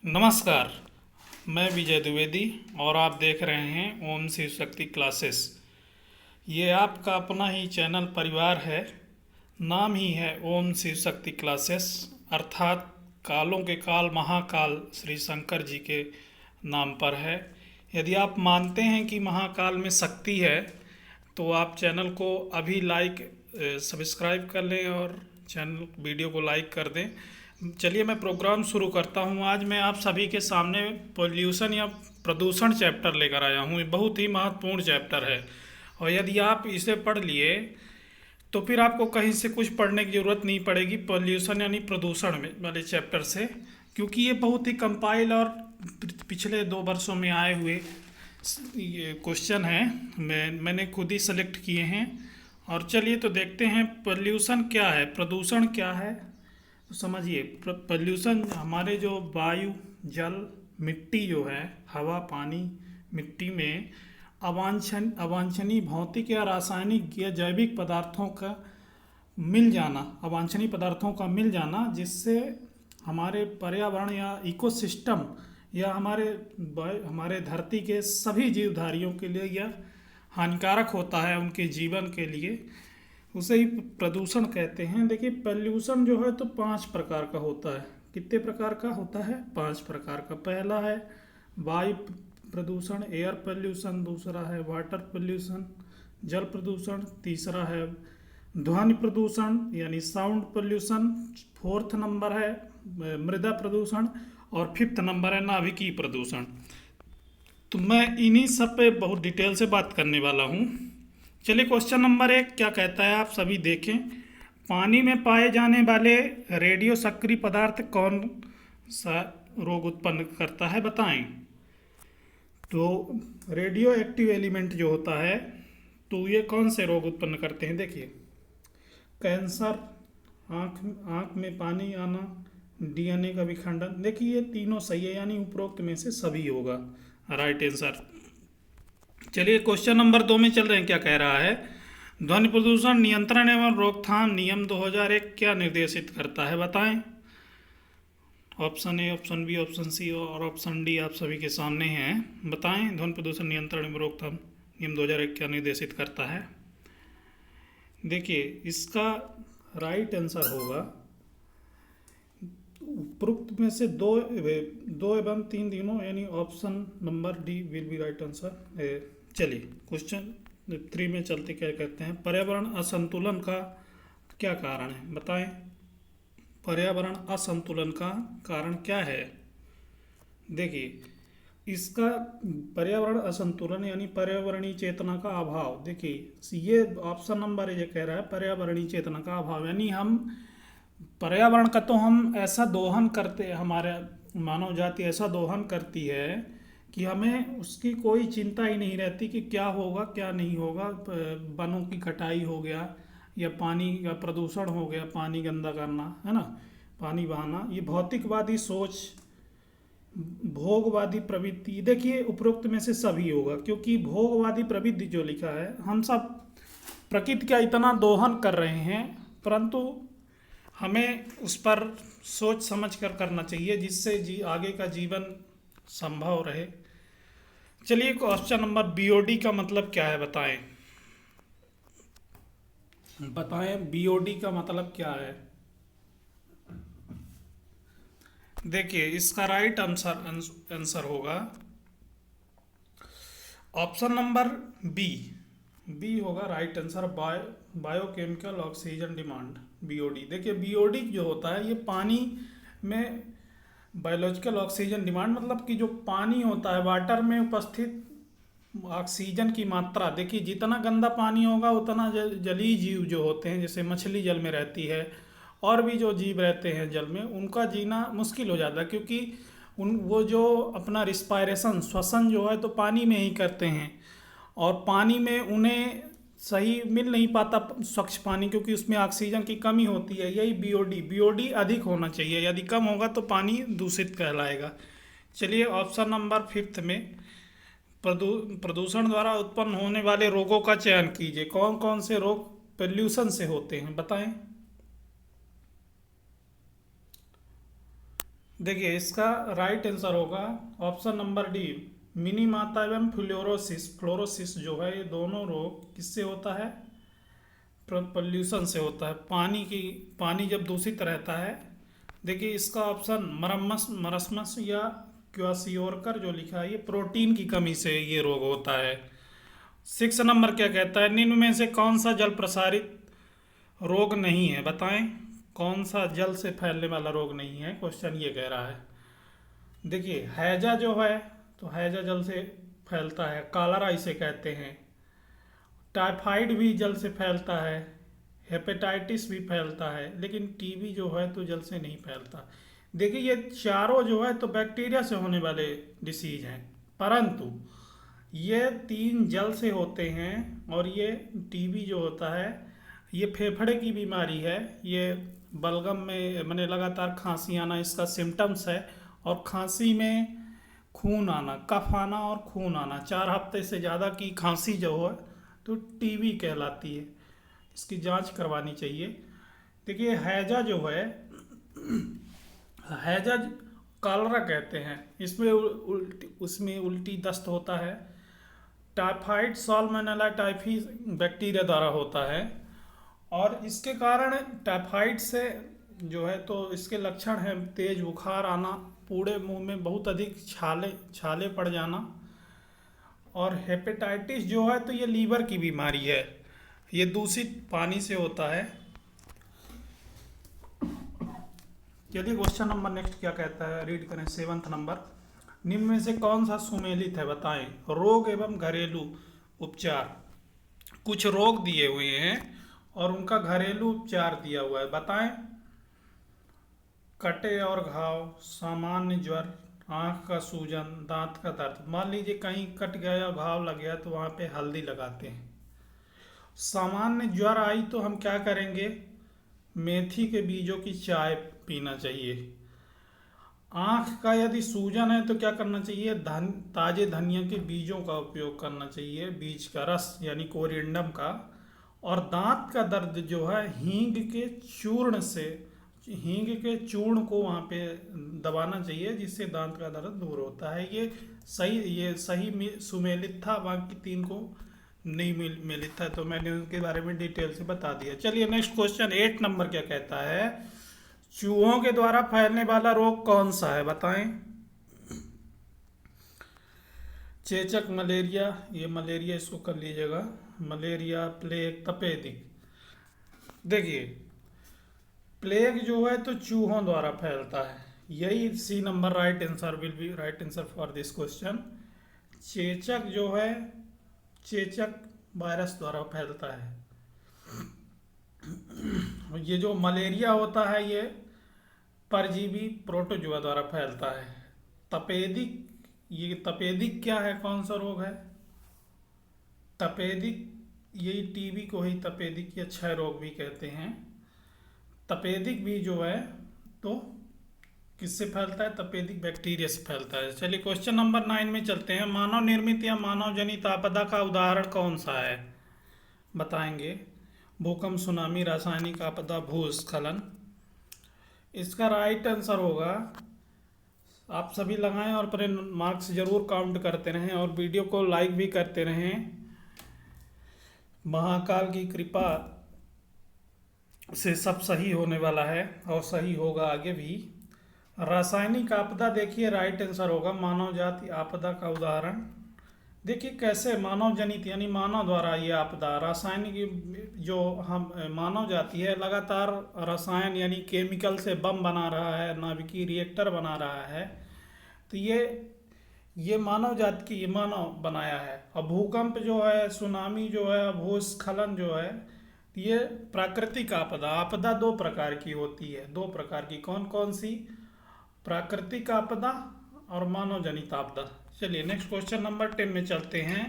नमस्कार। मैं विजय द्विवेदी और आप देख रहे हैं ओम शिव शक्ति क्लासेस। ये आपका अपना ही चैनल परिवार है। नाम ही है ओम शिव शक्ति क्लासेस, अर्थात कालों के काल महाकाल श्री शंकर जी के नाम पर है। यदि आप मानते हैं कि महाकाल में शक्ति है तो आप चैनल को अभी सब्सक्राइब कर लें और चैनल वीडियो को लाइक कर दें। चलिए मैं प्रोग्राम शुरू करता हूँ। आज मैं आप सभी के सामने पोल्यूशन या प्रदूषण चैप्टर लेकर आया हूँ। ये बहुत ही महत्वपूर्ण चैप्टर है और यदि आप इसे पढ़ लिए तो फिर आपको कहीं से कुछ पढ़ने की ज़रूरत नहीं पड़ेगी पोल्यूशन यानी प्रदूषण में वाले चैप्टर से, क्योंकि ये बहुत ही कंपाइल और पिछले 2 वर्षों में आए हुए ये क्वेश्चन हैं। मैंने खुद ही सेलेक्ट किए हैं। और चलिए तो देखते हैं पोल्यूशन क्या है, प्रदूषण क्या है। तो समझिए, पोल्यूशन हमारे जो वायु, जल, मिट्टी जो है, हवा, पानी, मिट्टी में अवांछनीय भौतिक या रासायनिक या जैविक पदार्थों का मिल जाना, अवांछनीय पदार्थों का मिल जाना, जिससे हमारे पर्यावरण या इकोसिस्टम या हमारे धरती के सभी जीवधारियों के लिए यह हानिकारक होता है, उनके जीवन के लिए। उसे ही प्रदूषण कहते हैं। देखिए, पोल्यूशन जो है तो 5 प्रकार का होता है। कितने प्रकार का होता है? 5 प्रकार का। पहला है वायु प्रदूषण, एयर पोल्यूशन। दूसरा है वाटर पोल्यूशन, जल प्रदूषण। तीसरा है ध्वनि प्रदूषण यानी साउंड पोल्यूशन। 4th नंबर है मृदा प्रदूषण और 5th नंबर है नाभिकीय प्रदूषण। तो मैं इन्हीं सब पे बहुत डिटेल से बात करने वाला हूँ। चलिए, क्वेश्चन नंबर 1 क्या कहता है, आप सभी देखें। पानी में पाए जाने वाले रेडियो सक्रिय पदार्थ कौन सा रोग उत्पन्न करता है, बताएं। तो रेडियो एक्टिव एलिमेंट जो होता है तो ये कौन से रोग उत्पन्न करते हैं? देखिए, कैंसर, आँख में पानी आना, डीएनए का विखंडन। देखिए, ये तीनों सही है, यानी उपरोक्त में से सभी होगा राइट आंसर। चलिए, क्वेश्चन नंबर 2 में चल रहे हैं। क्या कह रहा है? ध्वनि प्रदूषण नियंत्रण एवं रोकथाम नियम 2001 क्या निर्देशित करता है, बताएं। Option A, option B, option C और ऑप्शन डी आप सभी के सामने हैं। बताएं, ध्वनि प्रदूषण नियंत्रण एवं रोकथाम नियम 2001 क्या निर्देशित करता है। देखिए, इसका राइट आंसर होगा उपरोक्त में से दो एवं 3 तीनों, यानी option number D will be right answer. चलिए, क्वेश्चन 3 में चलते। क्या कहते हैं? पर्यावरण असंतुलन का क्या कारण है, बताएं। पर्यावरण असंतुलन का कारण क्या है? देखिए, इसका पर्यावरण असंतुलन यानी पर्यावरणीय चेतना का अभाव। देखिए, ये ऑप्शन नंबर ये कह रहा है पर्यावरणीय चेतना का अभाव, यानी हम पर्यावरण का तो हम ऐसा दोहन करते, हमारे मानव जाति ऐसा दोहन करती है कि हमें उसकी कोई चिंता ही नहीं रहती कि क्या होगा क्या नहीं होगा। वनों की कटाई हो गया या पानी का प्रदूषण हो गया, पानी गंदा करना, है ना, पानी बहाना। ये भौतिकवादी सोच, भोगवादी प्रवृत्ति। देखिए, उपरोक्त में से सभी होगा, क्योंकि भोगवादी प्रवृत्ति जो लिखा है, हम सब प्रकृति का इतना दोहन कर रहे हैं, परंतु हमें उस पर सोच समझ कर करना चाहिए, जिससे आगे का जीवन संभव रहे। चलिए, क्वेश्चन नंबर बीओडी का मतलब क्या है, बताएं। बताएं, बीओडी का मतलब क्या है। देखिए, इसका राइट आंसर होगा ऑप्शन नंबर बी। बी होगा right answer, biochemical oxygen demand, BOD. देखिए, बीओडी जो होता है ये पानी में बायोलॉजिकल ऑक्सीजन डिमांड, मतलब कि जो पानी होता है वाटर में उपस्थित ऑक्सीजन की मात्रा। देखिए, जितना गंदा पानी होगा उतना जलीय जीव जो होते हैं, जैसे मछली जल में रहती है और भी जो जीव रहते हैं जल में, उनका जीना मुश्किल हो जाता है, क्योंकि वो जो अपना रिस्पायरेशन, श्वसन जो है तो पानी में ही करते हैं, और पानी में उन्हें सही मिल नहीं पाता स्वच्छ पानी, क्योंकि उसमें ऑक्सीजन की कमी होती है। यही बीओडी अधिक होना चाहिए, यदि कम होगा तो पानी दूषित कहलाएगा। चलिए, ऑप्शन नंबर 5 में प्रदूषण द्वारा उत्पन्न होने वाले रोगों का चयन कीजिए। कौन कौन से रोग पोल्यूशन से होते हैं, बताएं। देखिए इसका राइट आंसर होगा ऑप्शन नंबर डी, मिनीमाता एवं फ्लोरोसिस। फ्लोरोसिस जो है ये दोनों रोग किससे होता है? पोल्यूशन से होता है। पानी जब दूषित रहता है। देखिए इसका ऑप्शन मरस्मस या क्वासियोरकर जो लिखा है, ये प्रोटीन की कमी से ये रोग होता है। 6 नंबर क्या कहता है? निम्न में से कौन सा जल प्रसारित रोग नहीं है? बताएं कौन सा जल से फैलने वाला रोग नहीं है, क्वेश्चन ये कह रहा है। देखिए हैजा जो है, तो हैजा जल से फैलता है, कालरा इसे कहते हैं। टाइफाइड भी जल से फैलता है, हेपेटाइटिस भी फैलता है, लेकिन टीबी जो है तो जल से नहीं फैलता। देखिए ये चारों जो है तो बैक्टीरिया से होने वाले डिसीज हैं, परंतु ये 3 जल से होते हैं। और ये टीबी जो होता है ये फेफड़े की बीमारी है। ये बलगम में मैंने लगातार खांसी आना इसका सिम्टम्स है, और खांसी में खून आना, कफ आना और खून आना, 4 हफ्ते से ज़्यादा की खांसी जो है तो टीबी कहलाती है। इसकी जांच करवानी चाहिए। देखिए हैजा जो है, हैजा कालरा कहते हैं, इसमें उसमें उल्टी दस्त होता है। टाइफाइड साल्मोनेला टाइफी बैक्टीरिया द्वारा होता है, और इसके कारण टाइफाइड से जो है तो इसके लक्षण हैं तेज बुखार आना, पूरे मुंह में बहुत अधिक छाले पड़ जाना। और हेपेटाइटिस जो है तो ये लीवर की बीमारी है, ये दूषित पानी से होता है। चलिए क्वेश्चन नंबर नेक्स्ट क्या कहता है, रीड करें। 7 नंबर, निम्न में से कौन सा सुमेलित है? बताएं। रोग एवं घरेलू उपचार। कुछ रोग दिए हुए हैं और उनका घरेलू उपचार दिया हुआ है, बताएं। कटे और घाव, सामान्य ज्वर, आंख का सूजन, दांत का दर्द। मान लीजिए कहीं कट गया, घाव लग गया, तो वहां पे हल्दी लगाते हैं। सामान्य ज्वर आई तो हम क्या करेंगे? मेथी के बीजों की चाय पीना चाहिए। आंख का यदि सूजन है तो क्या करना चाहिए? ताजे धनिया के बीजों का उपयोग करना चाहिए, बीज का रस यानी कोरिएंडम का। और दांत का दर्द जो है हींग के चूर्ण को वहाँ पे दबाना चाहिए, जिससे दांत का दर्द दूर होता है। ये सही सुमेलित था, बाकी 3 को नहीं मिलित था, तो मैंने उनके बारे में डिटेल से बता दिया। चलिए नेक्स्ट क्वेश्चन 8 नंबर क्या कहता है? चूहों के द्वारा फैलने वाला रोग कौन सा है? बताएं। चेचक, मलेरिया, ये मलेरिया इसको कर लीजिएगा, मलेरिया, प्लेग, तपेदिक। देखिए प्लेग जो है तो चूहों द्वारा फैलता है, यही C number right answer will be right answer for this question. चेचक जो है, चेचक वायरस द्वारा फैलता है। ये जो मलेरिया होता है ये परजीवी प्रोटोजुआ द्वारा फैलता है। तपेदिक, ये तपेदिक क्या है, कौन सा रोग है? तपेदिक, यही टीबी को ही तपेदिक या क्षय रोग भी कहते हैं। तपेदिक भी जो है तो किससे फैलता है? तपेदिक बैक्टीरिया से फैलता है। चलिए क्वेश्चन नंबर 9 में चलते हैं। मानव निर्मित या मानव जनित आपदा का उदाहरण कौन सा है? बताएंगे। भूकंप, सुनामी, रासायनिक आपदा, भूस्खलन। इसका राइट आंसर होगा, आप सभी लगाएं और अपने मार्क्स जरूर काउंट करते रहें और वीडियो को लाइक भी करते रहें। महाकाल की कृपा से सब सही होने वाला है और सही होगा आगे भी। रासायनिक आपदा देखिए राइट आंसर होगा, मानव जाति आपदा का उदाहरण। देखिए कैसे मानव जनित यानी मानव द्वारा ये आपदा, रासायनिक जो हम मानव जाति है लगातार रसायन यानी केमिकल से बम बना रहा है, नाभिकीय रिएक्टर बना रहा है, तो ये मानव जाति की, ये मानव बनाया है। और भूकंप जो है, सुनामी जो है, भूस्खलन जो है, ये प्राकृतिक आपदा। आपदा 2 प्रकार की होती है, 2 प्रकार की। कौन कौन सी? प्राकृतिक आपदा और मानव जनित आपदा। चलिए नेक्स्ट क्वेश्चन नंबर 10 में चलते हैं।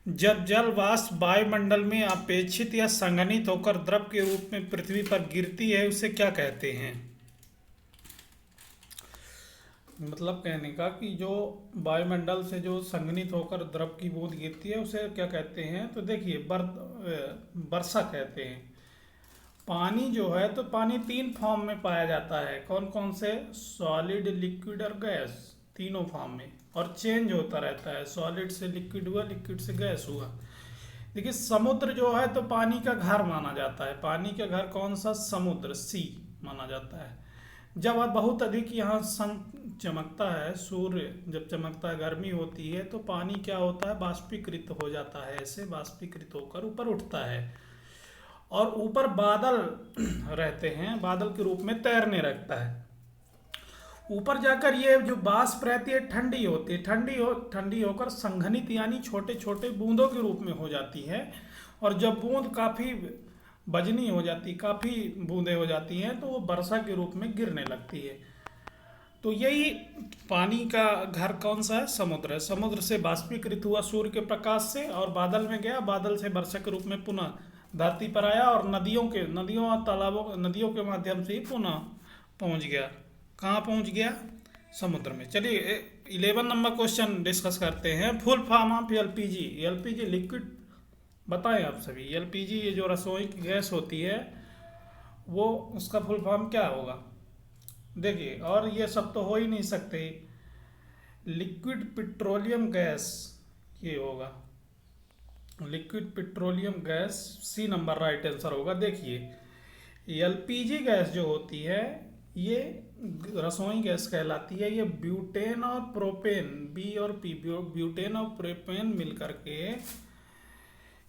जब जल वाष्प वायुमंडल में अपेक्षित या संघनित होकर द्रव के रूप में पृथ्वी पर गिरती है, उसे क्या कहते हैं? मतलब कहने का कि जो वायुमंडल से जो संघनित होकर द्रव की बूंद गिरती है उसे क्या कहते हैं? तो देखिए वर्षा कहते हैं। पानी जो है तो पानी 3 फॉर्म में पाया जाता है। कौन कौन से? सॉलिड, लिक्विड और गैस, तीनों फॉर्म में, और चेंज होता रहता है। सॉलिड से लिक्विड हुआ, लिक्विड से गैस हुआ। देखिए समुद्र जो है तो पानी का घर माना जाता है। पानी का घर कौन सा? समुद्र, सी माना जाता है। जब बहुत अधिक यहाँ सन चमकता है, सूर्य जब चमकता है, गर्मी होती है, तो पानी क्या होता है? बाष्पीकृत हो जाता है। ऐसे बाष्पीकृत होकर ऊपर उठता है और ऊपर बादल रहते हैं, बादल के रूप में तैरने लगता है। ऊपर जाकर ये जो वाष्प रहती है ठंडी होती है, ठंडी होकर संघनित यानी छोटे छोटे बूंदों के रूप में हो जाती है। और जब बूंद काफ़ी बजनी हो जाती, काफ़ी बूंदें हो जाती हैं, तो वो वर्षा के रूप में गिरने लगती है। तो यही पानी का घर कौन सा है? समुद्र है। समुद्र से बाष्पीकृत हुआ सूर्य के प्रकाश से और बादल में गया, बादल से वर्षा के रूप में पुनः धरती पर आया और नदियों और तालाबों, नदियों के माध्यम से ही पुनः पहुंच गया। कहाँ पहुंच गया? समुद्र में। चलिए 11 नंबर क्वेश्चन डिस्कस करते हैं। Full form of LPG. LPG liquid बताएं आप सभी। एलपीजी ये जो रसोई की गैस होती है, वो उसका फुल फॉर्म क्या होगा? देखिए, और ये सब तो हो ही नहीं सकते। लिक्विड पेट्रोलियम गैस ये होगा, liquid petroleum gas, C number right answer होगा। देखिए एलपीजी गैस जो होती है ये रसोई गैस कहलाती है। ये ब्यूटेन और प्रोपेन, बी और पी, ब्यूटेन और प्रोपेन मिलकर के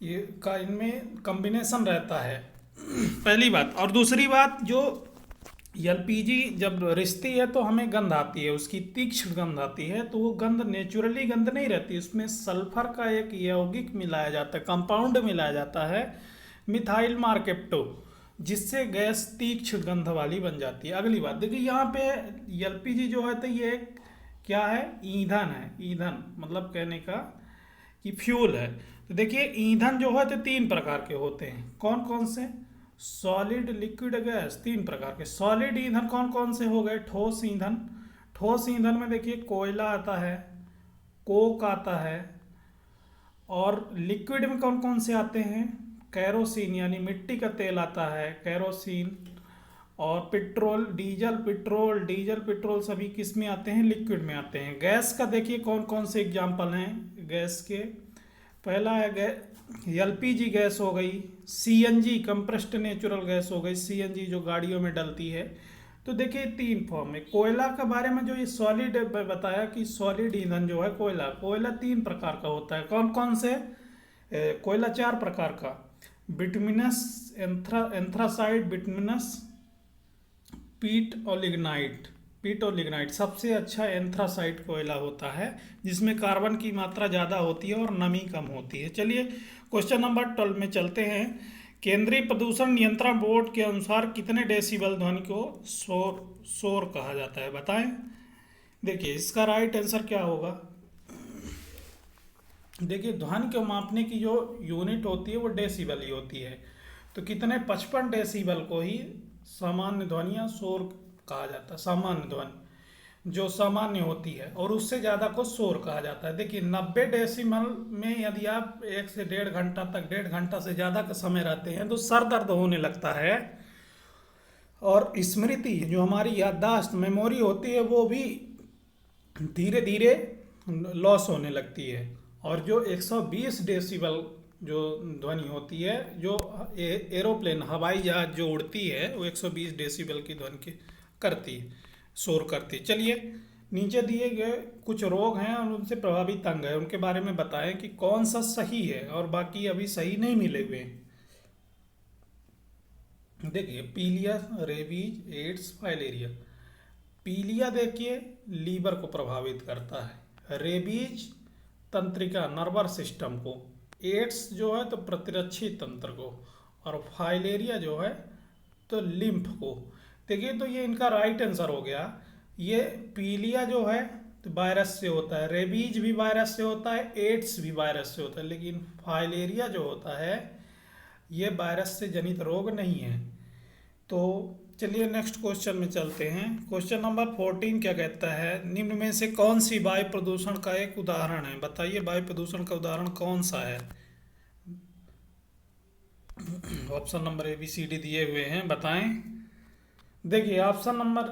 ये का इनमें कॉम्बिनेशन रहता है। पहली बात। और दूसरी बात, जो एलपीजी जब रिश्ती है तो हमें गंध आती है, उसकी तीक्ष्ण गंध आती है। तो वो गंध नेचुरली गंध नहीं रहती, उसमें सल्फर का एक यौगिक मिलाया जाता है, कंपाउंड मिलाया जाता है, मिथाइल मार्केप्टो, जिससे गैस तीक्ष्ण गंध वाली बन जाती है। अगली बात देखिए, यहाँ पे एलपीजी जो है तो ये क्या है? ईंधन है। ईंधन मतलब कहने का कि फ्यूल है। तो देखिए ईंधन जो है तो 3 प्रकार के होते हैं। कौन कौन से? सॉलिड, लिक्विड, गैस, 3 प्रकार के। सॉलिड ईंधन कौन कौन से हो गए? ठोस ईंधन। ठोस ईंधन में देखिए कोयला आता है, कोक आता है, और लिक्विड में कौन कौन से आते हैं? कैरोसिन यानी मिट्टी का तेल आता है, कैरोसिन, और पेट्रोल, डीजल पेट्रोल सभी किस में आते हैं? लिक्विड में आते हैं। गैस का देखिए कौन कौन से एग्जाम्पल हैं गैस के। पहला है एलपीजी गैस हो गई, सीएनजी कंप्रेस्ड नेचुरल गैस हो गई, सीएनजी जो गाड़ियों में डलती है। तो देखिए 3 फॉर्म में। कोयला के बारे में जो ये सॉलिड बताया कि सॉलिड ईंधन जो है कोयला 3 प्रकार का होता है। कौन कौन से? कोयला 4 प्रकार का। बिटुमिनस, एंथ्रासाइड, बिटुमिनस, पीट और लिग्नाइट। सबसे अच्छा एंथ्रासाइट कोयला होता है, जिसमें कार्बन की मात्रा ज़्यादा होती है और नमी कम होती है। चलिए क्वेश्चन नंबर 12 में चलते हैं। केंद्रीय प्रदूषण नियंत्रण बोर्ड के अनुसार कितने डेसिबल ध्वनि को शोर कहा जाता है? बताएं। देखिए इसका राइट आंसर क्या होगा? देखिए ध्वनि को मापने की जो यूनिट होती है वो डेसिबल ही होती है। तो कितने? 55 डेसिबल को ही सामान्य ध्वनि या शोर कहा जाता है। सामान्य ध्वनि जो सामान्य होती है, और उससे ज़्यादा को शोर कहा जाता है। देखिए 90 डेसिबल में यदि आप 1 से 1.5 घंटा तक, 1.5 घंटा से ज़्यादा का समय रहते हैं तो सर दर्द होने लगता है, और स्मृति जो हमारी याददाश्त, मेमोरी होती है, वो भी धीरे धीरे लॉस होने लगती है। और जो 120 डेसिबल जो ध्वनि होती है, जो एरोप्लेन, हवाई जहाज जो उड़ती है, वो 120 डेसिबल की ध्वनि करती है, शोर करती है। चलिए नीचे दिए गए कुछ रोग हैं और उनसे प्रभावित अंग है, उनके बारे में बताएं कि कौन सा सही है और बाकी अभी सही नहीं मिले हुए हैं। देखिए पीलिया, रेबीज, एड्स, फाइलेरिया। पीलिया देखिए लीवर को प्रभावित करता है, रेबीज तंत्रिका नर्वस सिस्टम को, एड्स जो है तो प्रतिरक्षी तंत्र को, और फाइलेरिया जो है तो लिम्फ को। देखिए तो ये इनका राइट आंसर हो गया। ये पीलिया जो है तो वायरस से होता है, रेबीज भी वायरस से होता है, एड्स भी वायरस से होता है, लेकिन फाइलेरिया जो होता है ये वायरस से जनित रोग नहीं है। तो चलिए नेक्स्ट क्वेश्चन में चलते हैं। क्वेश्चन नंबर 14 क्या कहता है? निम्न में से कौन सी वायु प्रदूषण का एक उदाहरण है? बताइए वायु प्रदूषण का उदाहरण कौन सा है? ऑप्शन नंबर ABCD दिए हुए हैं, बताएं। देखिए ऑप्शन नंबर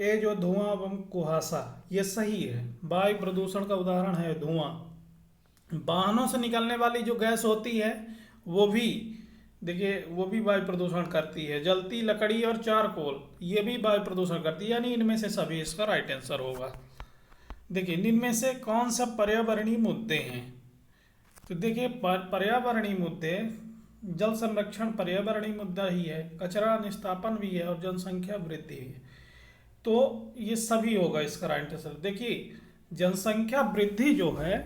ए जो धुआं एवं कुहासा, ये सही है। वायु प्रदूषण का उदाहरण है धुआं। वाहनों से निकलने वाली जो गैस होती है वो भी, देखिए वो भी वायु प्रदूषण करती है। जलती लकड़ी और चारकोल, ये भी वायु प्रदूषण करती है, यानी इनमें से सभी इसका राइट आंसर होगा। देखिए इनमें से कौन सा पर्यावरणीय मुद्दे हैं? तो देखिए पर्यावरणीय मुद्दे, जल संरक्षण पर्यावरणीय मुद्दा ही है, कचरा निस्तापन भी है और जनसंख्या वृद्धि है। तो ये सभी होगा इसका राइट आंसर। देखिए जनसंख्या वृद्धि जो है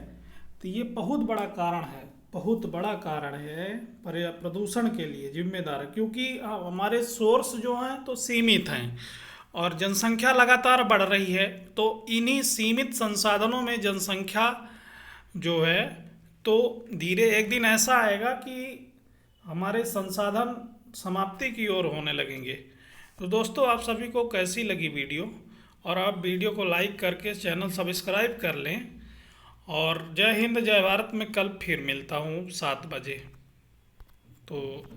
तो ये बहुत बड़ा कारण है, बहुत बड़ा कारण है प्रदूषण के लिए जिम्मेदार है, क्योंकि हमारे सोर्स जो हैं तो सीमित हैं और जनसंख्या लगातार बढ़ रही है। तो इन्हीं सीमित संसाधनों में जनसंख्या जो है तो धीरे एक दिन ऐसा आएगा कि हमारे संसाधन समाप्ति की ओर होने लगेंगे। तो दोस्तों आप सभी को कैसी लगी वीडियो, और आप वीडियो को लाइक करके चैनल सब्सक्राइब कर लें। और जय हिंद जय भारत में कल फिर मिलता हूँ 7 बजे। तो